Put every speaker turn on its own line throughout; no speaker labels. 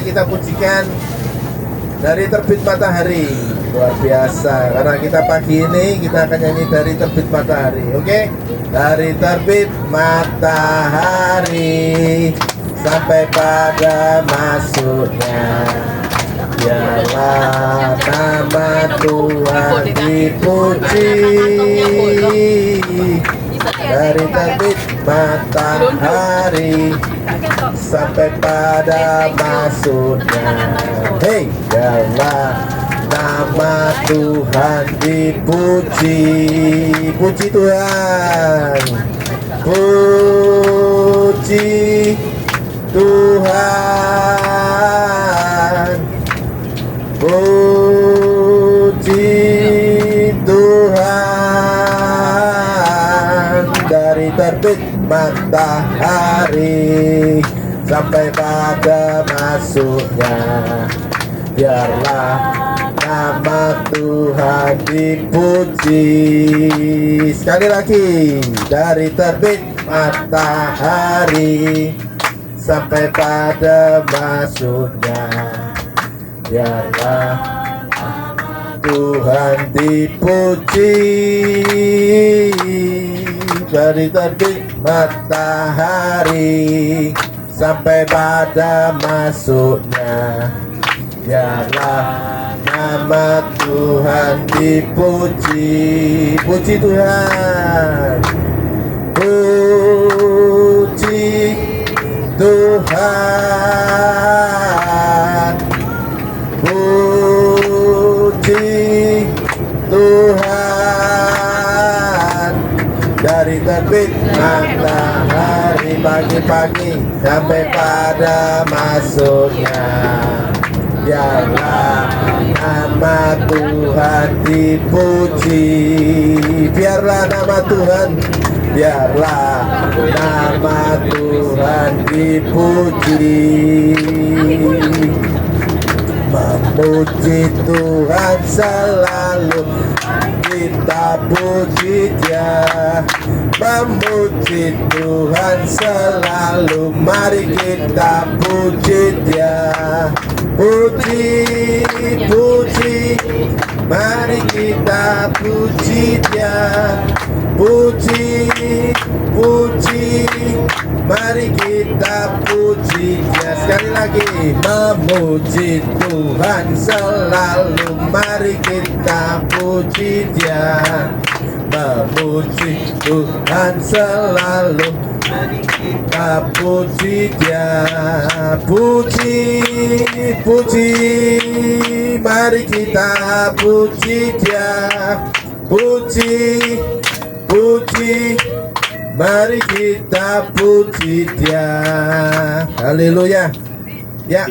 kita pujikan dari terbit matahari. Luar biasa, karena kita pagi ini kita akan nyanyi dari terbit matahari. Oke, dari terbit matahari sampai pada masuknya, biarlah nama Tuhan dipuji. Dari terbit matahari sampai pada masuknya, hey, biarlah nama Tuhan dipuji. Puji Tuhan, puji Tuhan, puji Tuhan. Dari terbit matahari sampai pada masuknya, biarlah nama Tuhan dipuji. Sekali lagi, dari terbit matahari sampai pada masuknya, biarlah Tuhan dipuji. Dari terbit matahari sampai pada masuknya, biarlah nama Tuhan dipuji. Puji Tuhan, puji Tuhan, puji Tuhan. Dari terbit matahari pagi-pagi sampai pada masuknya, biarlah nama Tuhan dipuji. Biarlah nama Tuhan, biarlah nama Tuhan dipuji. Memuji Tuhan selalu, kita puji Dia. Memuji Tuhan selalu, mari kita puji Dia. Puji, puji, mari kita puji Dia. Puji, puji, mari kita puji Dia. Sekali lagi, memuji Tuhan selalu, mari kita puji Dia. Memuji Tuhan selalu, kita puji Dia. Puji, puji, mari kita puji Dia. Puji, puji, mari kita puji Dia. Haleluya. Ya,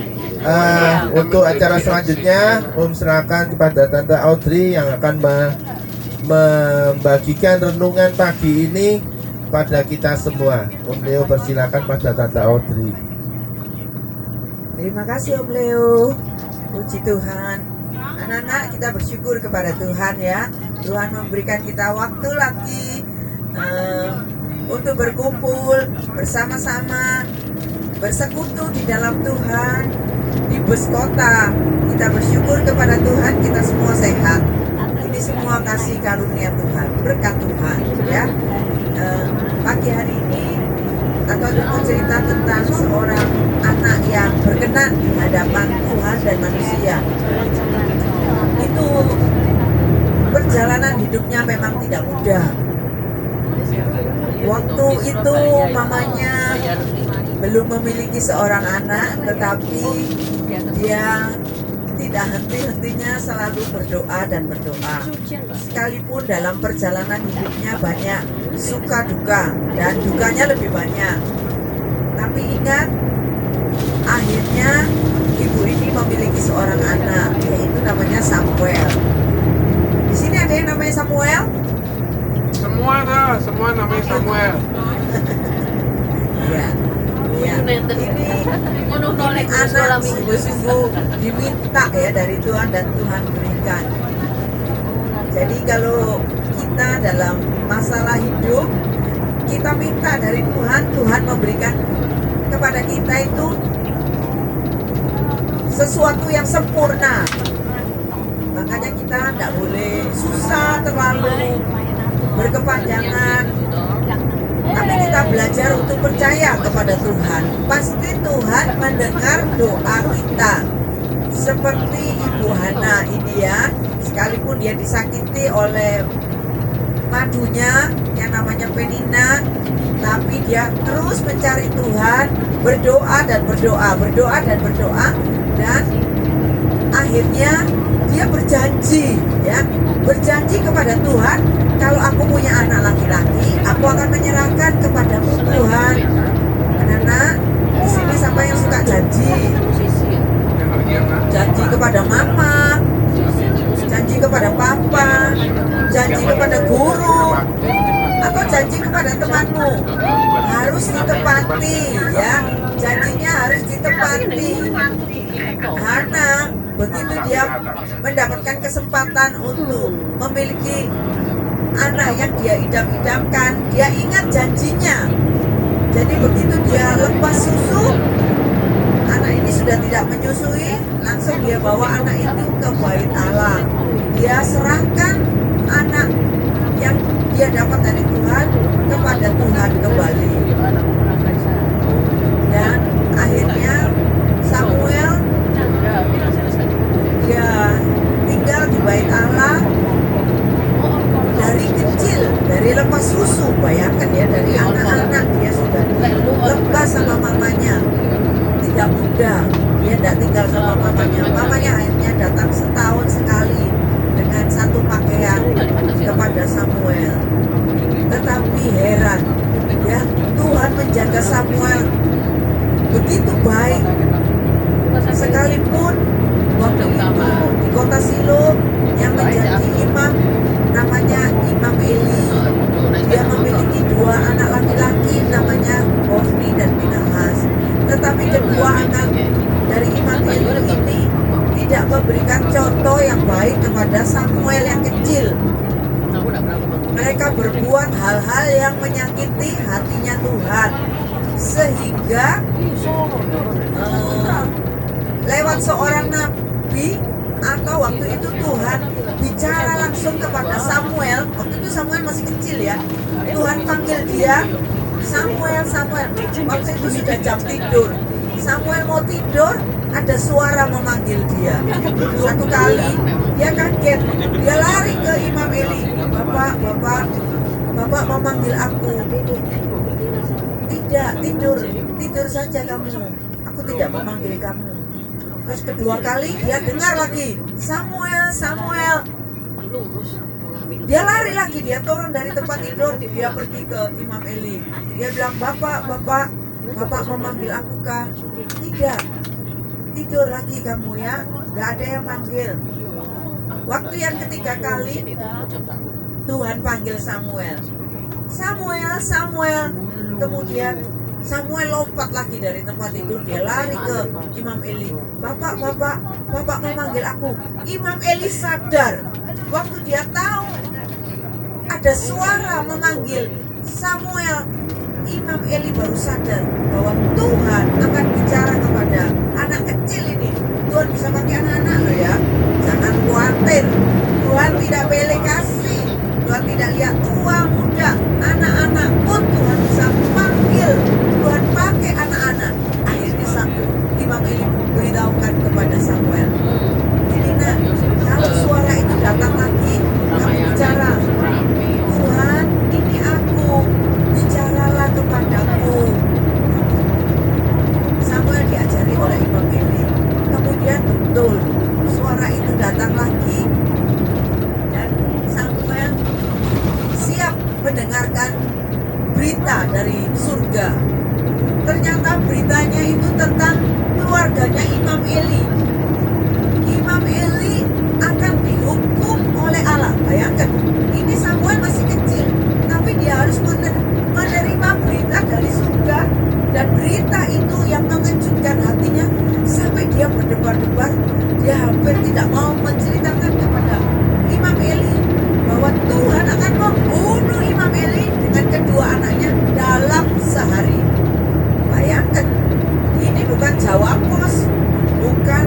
untuk acara selanjutnya Om serahkan kepada Tante Audrey yang akan membagikan renungan pagi ini pada kita semua. Om Leo persilakan pada Tante Audrey.
Terima kasih Om Leo. Puji Tuhan. Anak-anak, kita bersyukur kepada Tuhan ya. Tuhan memberikan kita waktu lagi untuk berkumpul bersama-sama, bersekutu di dalam Tuhan, di bus kota. Kita bersyukur kepada Tuhan, kita semua sehat. Ini semua kasih karunia Tuhan, berkat Tuhan ya. Pagi hari ini atau mau cerita tentang seorang anak yang berkenan di hadapan Tuhan dan manusia. Itu perjalanan hidupnya memang tidak mudah. Waktu itu mamanya belum memiliki seorang anak, tetapi dia tidak henti-hentinya selalu berdoa dan berdoa. Sekalipun dalam perjalanan hidupnya banyak suka duka dan dukanya lebih banyak. Tapi ingat, akhirnya ibu ini memiliki seorang anak, yaitu namanya Samuel. Di sini ada yang namanya Samuel?
Semua namanya Samuel.
Ya. Ya, ini anak sungguh-sungguh diminta ya dari Tuhan dan Tuhan berikan. Jadi kalau kita dalam masalah hidup, kita minta dari Tuhan, Tuhan memberikan kepada kita itu sesuatu yang sempurna. Makanya kita tidak boleh susah terlalu berkepanjangan, tapi kita belajar untuk percaya kepada Tuhan. Pasti Tuhan mendengar doa kita. Seperti Ibu Hana ini ya, sekalipun dia disakiti oleh madunya yang namanya Penina, tapi dia terus mencari Tuhan, berdoa dan berdoa, berdoa dan berdoa, dan akhirnya dia berjanji, ya, berjanji kepada Tuhan, kalau aku punya anak laki-laki, aku akan menyerahkan kepadamu Tuhan. Anak-anak, di sini siapa yang suka janji? Janji kepada mama, janji kepada papa, janji kepada guru, atau janji kepada temanmu. Harus ditepati, ya, janjinya harus ditepati. Hana, begitu dia mendapatkan kesempatan untuk memiliki anak yang dia idam-idamkan, dia ingat janjinya. Jadi begitu dia lepas susu, anak ini sudah tidak menyusui, langsung dia bawa anak itu ke bait Allah. Dia serahkan anak yang dia dapat dari Tuhan kepada Tuhan kembali. Dan akhirnya Samuel dia tinggal di bait Allah dari kecil, dari lepas susu. Bayangkan ya, dari anak-anak dia sudah lepas sama mamanya. Tidak mudah, dia tidak tinggal sama mamanya. Mamanya akhirnya datang setahun sekali dengan satu pakaian kepada Samuel. Tetapi heran, ya, Tuhan menjaga Samuel begitu baik. Sekalipun waktu itu di kota Silo yang menjadi imam namanya Imam Eli, dia memiliki dua anak laki-laki namanya Hofni dan Pinahas. Tetapi kedua anak dari Imam Eli ini tidak memberikan contoh yang baik kepada Samuel yang kecil. Mereka berbuat hal-hal yang menyakiti hatinya Tuhan, sehingga lewat seorang nabi, atau waktu itu Tuhan bicara langsung kepada Samuel. Waktu itu Samuel masih kecil ya. Tuhan panggil dia, Samuel, Samuel. Waktu itu sudah jam tidur. Samuel mau tidur, ada suara memanggil dia. Satu kali dia kaget, dia lari ke Imam Eli. Bapak memanggil aku. Tidak, tidur saja kamu. Aku tidak memanggil kamu. Terus kedua kali dia dengar lagi, Samuel, Samuel. Dia lari lagi, dia turun dari tempat tidur, dia pergi ke Imam Eli. Dia bilang, Bapak memanggil aku kah? Tidak, tidur lagi kamu ya, gak ada yang manggil. Waktu yang ketiga kali, Tuhan panggil Samuel. Samuel, Samuel. Kemudian Samuel lompat lagi dari tempat tidur, dia lari ke Imam Eli. Bapak memanggil aku. Imam Eli sadar. Waktu dia tahu ada suara memanggil Samuel, Imam Eli baru sadar bahwa Tuhan akan bicara kepada anak kecil ini. Tuhan bisa pakai anak-anak loh ya. Jangan khawatir. Tuhan tidak pilih kasih. Tuhan tidak lihat tua, muda, anak-anak pun Tuhan bisa panggil. Tuhan pakai anak-anak. Akhirnya Imam Eli beritahukan kepada Samuel, jadi nak, kalau suara itu datang lagi, kamu bicara, Tuhan, ini aku, bicaralah kepadaku. Samuel diajari oleh Imam Eli. Kemudian betul, suara itu datang lagi, dan Samuel siap mendengarkan berita dari surga. Ternyata beritanya itu tentang keluarganya Imam Eli. Imam Eli akan dihukum oleh Allah. Bayangkan, ini Samuel masih kecil, tapi dia harus menerima berita dari surga. Dan berita itu yang mengejutkan hatinya, sampai dia berdebar-debar. Dia hampir tidak mau menceritakan kepada Imam Eli bahwa Tuhan akan membunuh Imam Eli dengan kedua anaknya dalam sehari. Bayangkan, ini bukan Jawa Pos, bukan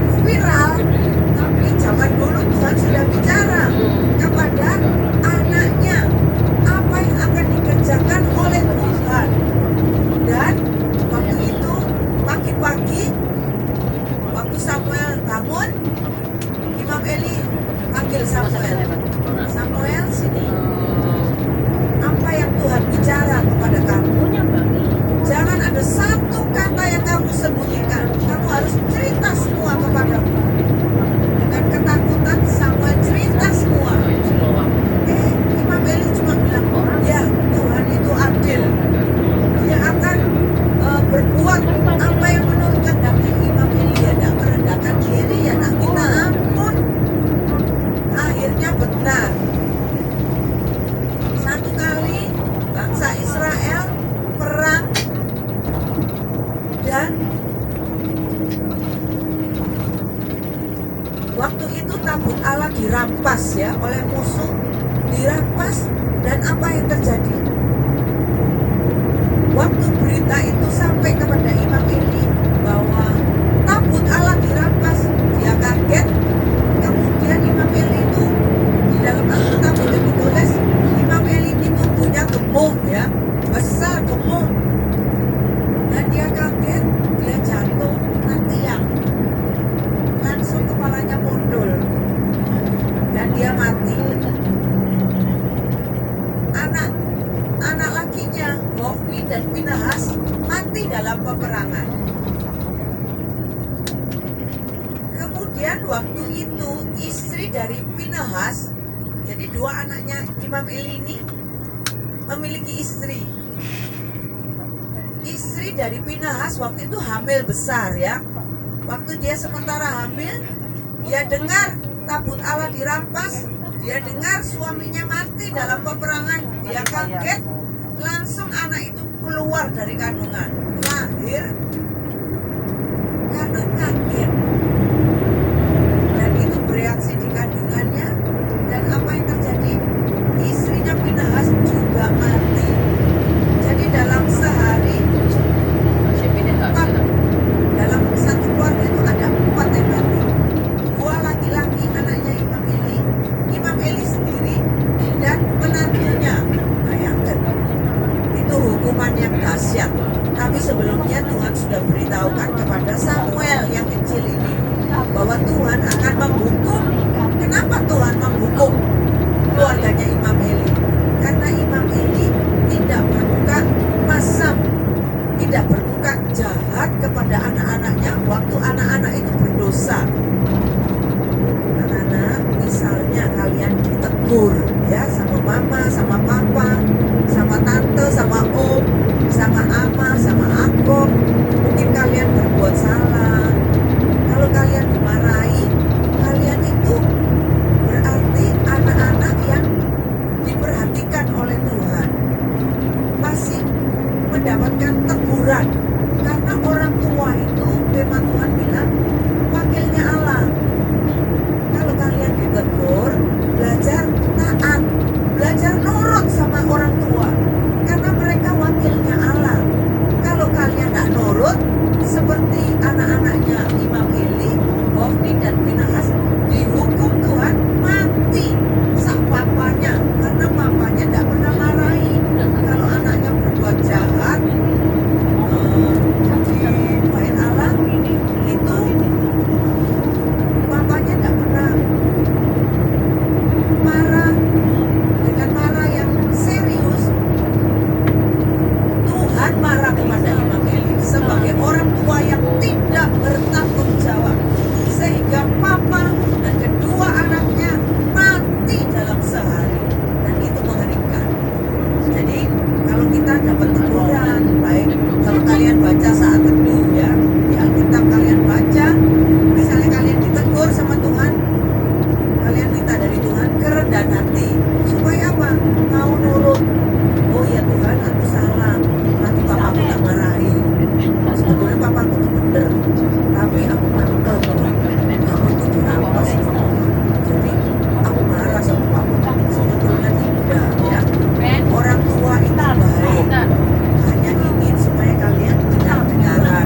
sembunyikan. Kamu harus cerita semua kepadaku. Dengan ketakutan Samuel cerita semua. Imam Eli cuma bilang, ya Tuhan itu adil. Dia akan berbuat apa yang menurut kehendaknya. Imam Eli ya tidak merendahkan diri, ya tidak minta ampun. Akhirnya benar. Satu kali bangsa Israel perang dan waktu itu tabut Allah dirampas ya oleh musuh, dirampas. Dan apa yang terjadi? Waktu berita itu sampai kepada Imam Eli bahwa tabut Allah dirampas, dia kaget. Kemudian Imam Eli itu di dalam Alkitab itu ditulis Imam Eli ini tubuhnya gemuk ya, besar gemuk. Dan dia kaget, dia jatuh kena tiang, langsung kepalanya pundul dan dia mati. Anak lakinya Hofni dan Pinahas mati dalam peperangan. Kemudian waktu itu istri dari Pinahas, jadi dua anaknya Imam Eli ini memiliki istri. Istri dari Pinahas waktu itu hamil besar ya. Waktu dia sementara hamil, dia dengar tabut Allah dirampas, dia dengar suaminya mati dalam peperangan, dia kaget, langsung anak itu keluar dari kandungan, lahir karena kaget. Dan itu bereaksi di kandungannya. Dan apa yang terjadi? Istrinya Pinahas juga mati. Jadi dalam sehari, dalam satu keluarga itu ada 4 yang mati. 2 laki-laki anaknya Imam Eli, Imam Eli sendiri, dan menantunya. Bayangkan, itu hukuman yang dahsyat. Tapi sebelumnya Tuhan sudah beritahukan kepada Samuel yang kecil ini bahwa Tuhan akan menghukum. Kenapa Tuhan menghukum keluarganya Imam Eli? Karena Imam Eli tidak berbuka masam, tidak berbuka jahat kepada anak-anaknya waktu anak-anak itu berdosa. Anak-anak, misalnya kalian ditegur ya sama mama, sama papa, sama tante, sama om, sama ama, sama akum. Mungkin kalian berbuat salah. Kalau kalian dimarahi, kalian itu berarti anak-anak yang diperhatikan oleh Tuhan, masih mendapatkan teguran. Karena orang tua itu, firman Tuhan bilang, wakilnya Allah. Kalau kalian ditegur, belajar taat, belajar nurut sama orang tua, karena mereka wakilnya Allah. Kalau kalian tidak nurut, seperti anak-anaknya Imam Eli, Hofni dan Pinahas, dihukum Tuhan mati sak papanya, karena papanya tidak pernah marahi. Kalau anaknya berbuat jahat di bait Allah, itu papanya tidak pernah marah dengan marah yang serius. Tuhan marah kepada Imam Eli sebagai orang tua yang tidak bertanggung jawab, sehingga papa dan kedua anaknya mati dalam sehari. Dan itu mengerikan. Jadi kalau kita dapat teguran, baik kalau kalian baca saat teduh ya di Alkitab, kalian baca, misalnya kalian ditegur sama Tuhan, kalian minta dari Tuhan kerendahan hati supaya apa? Mau nurut. Oh ya Tuhan, aku salah, nanti papaku tak marahi. Sebetulnya papaku itu bener, tapi aku mantel Tuhan, aku itu dirampas sama Tuhan. Jadi aku marah sama papa. Sebetulnya tidak ya. Orang tua itu baik, hanya ingin supaya kalian dengar-dengaran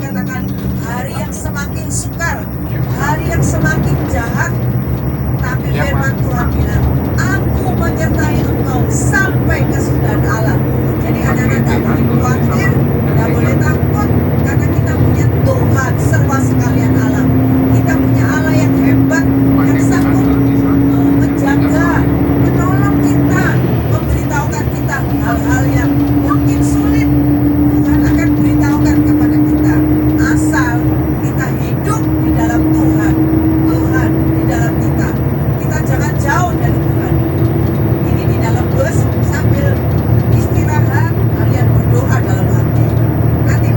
katakan hari yang semakin sukar, hari yang semakin jahat. Tapi firman Tuhan bilang, aku menyertai engkau sampai kesudahan alam. Jadi anak-anak tak boleh khawatir, tak boleh takut, karena kita punya Tuhan serba sekalian alam. Kita punya Allah yang hebat, yang sanggup menjaga, menolong kita, memberitahukan kita hal-hal yang mungkin sulit. Tuhan akan beritahukan kepada kita, asal kita hidup di dalam Tuhan, Tuhan di dalam kita. Kita jangan jauh dari Tuhan. Ini di dalam bus sambil istirahat, kalian berdoa dalam hati. Nanti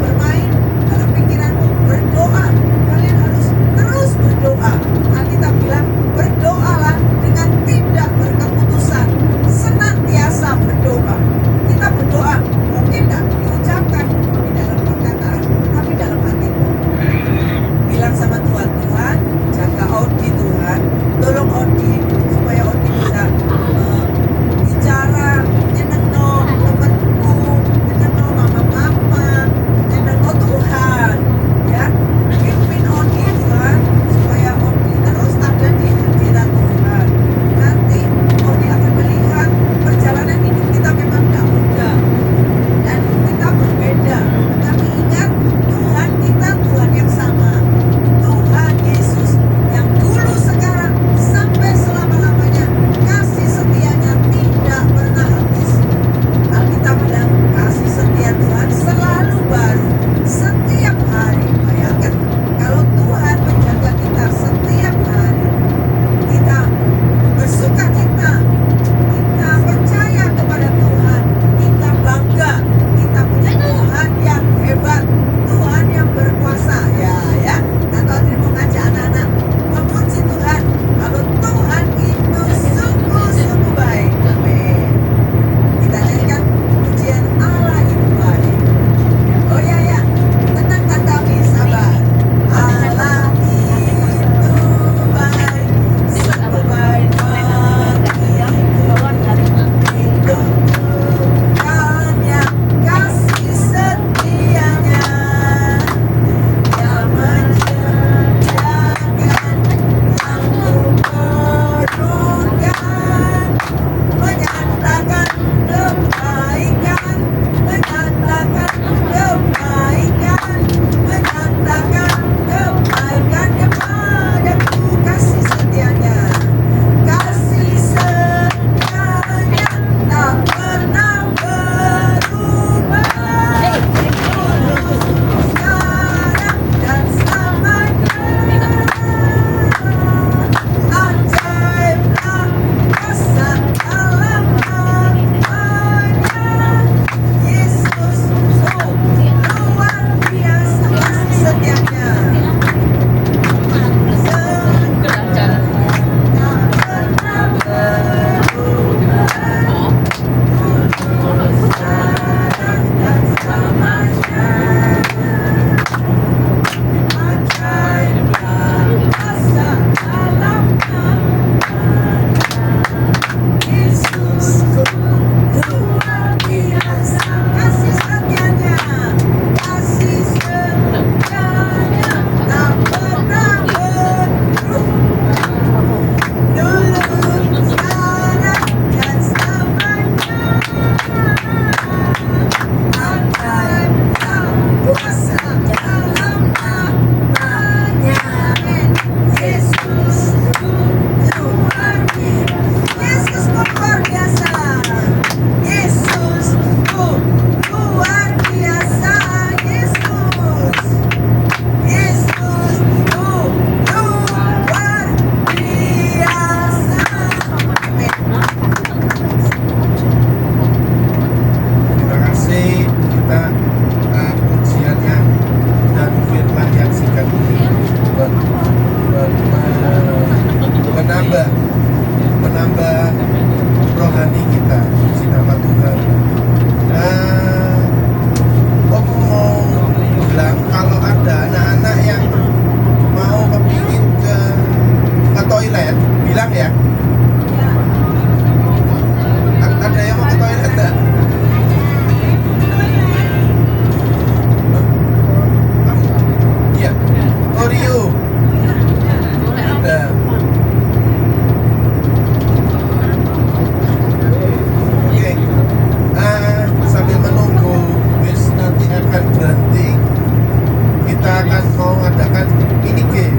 mau adakan mini game.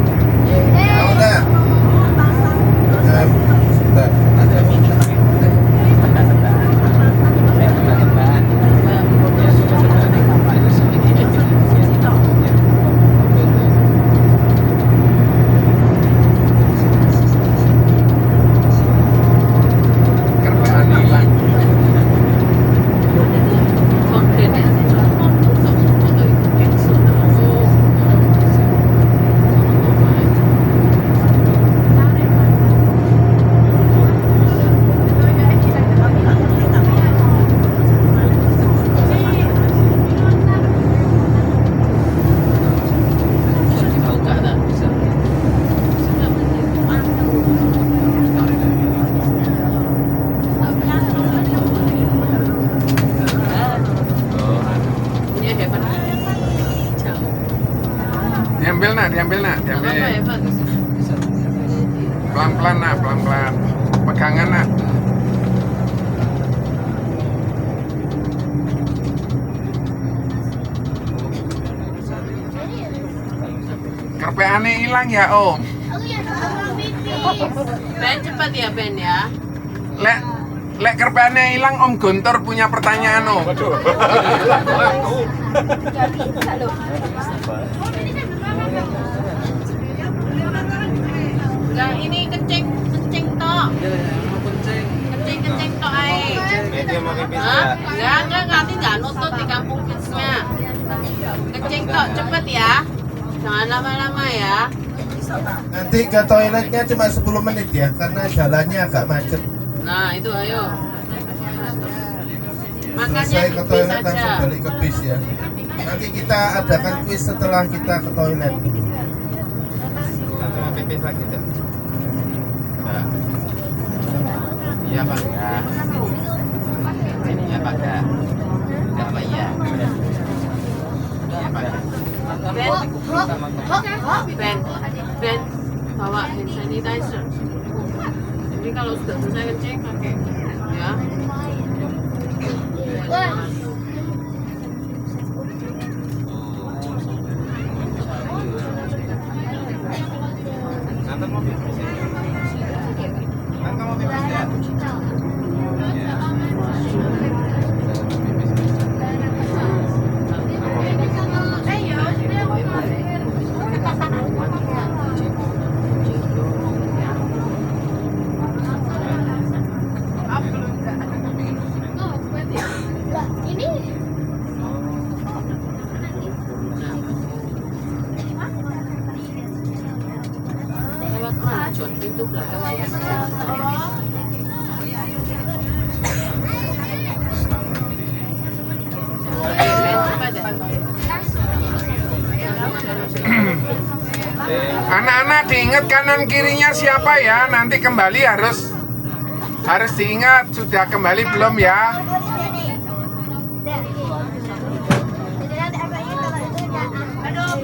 Mau nggak? Sebentar.
Diambil nak. Pelan-pelan nak, pelan-pelan. Pegangan nak. Kerpeannya hilang ya Om.
Ben cepat ya Ben ya.
Lek kerpeannya hilang Om Guntur punya pertanyaan Om.
Enggak, ini kencing tok. Kencing tok ae. Hah? Enggak, nanti enggak nutut di kampung kidsnya. Kencing tok, cepet ya. Jangan lama-lama ya.
Nanti ke toiletnya cuma 10 menit ya, karena jalannya agak macet.
Nah, itu ayo. Makanya
Selesai ke
bis
toilet langsung
aja.
balik ke bis ya. Nanti kita adakan kuis setelah kita ke toilet.
Atau mau pipis lagi tuh? Nah. Iya Pak. Iya Pak. Enggak Pak iya. Iya Pak.
Ben, bawa hand sanitizer. Jadi kalau sudah selesai kencing pakai ya.
Nanti mau pipis. Kan kamu pipis ya?
Lewat Rajon itu belakang.
Anak-anak diingat kanan kirinya siapa ya? Nanti kembali harus diingat sudah kembali belum ya?
Aduh,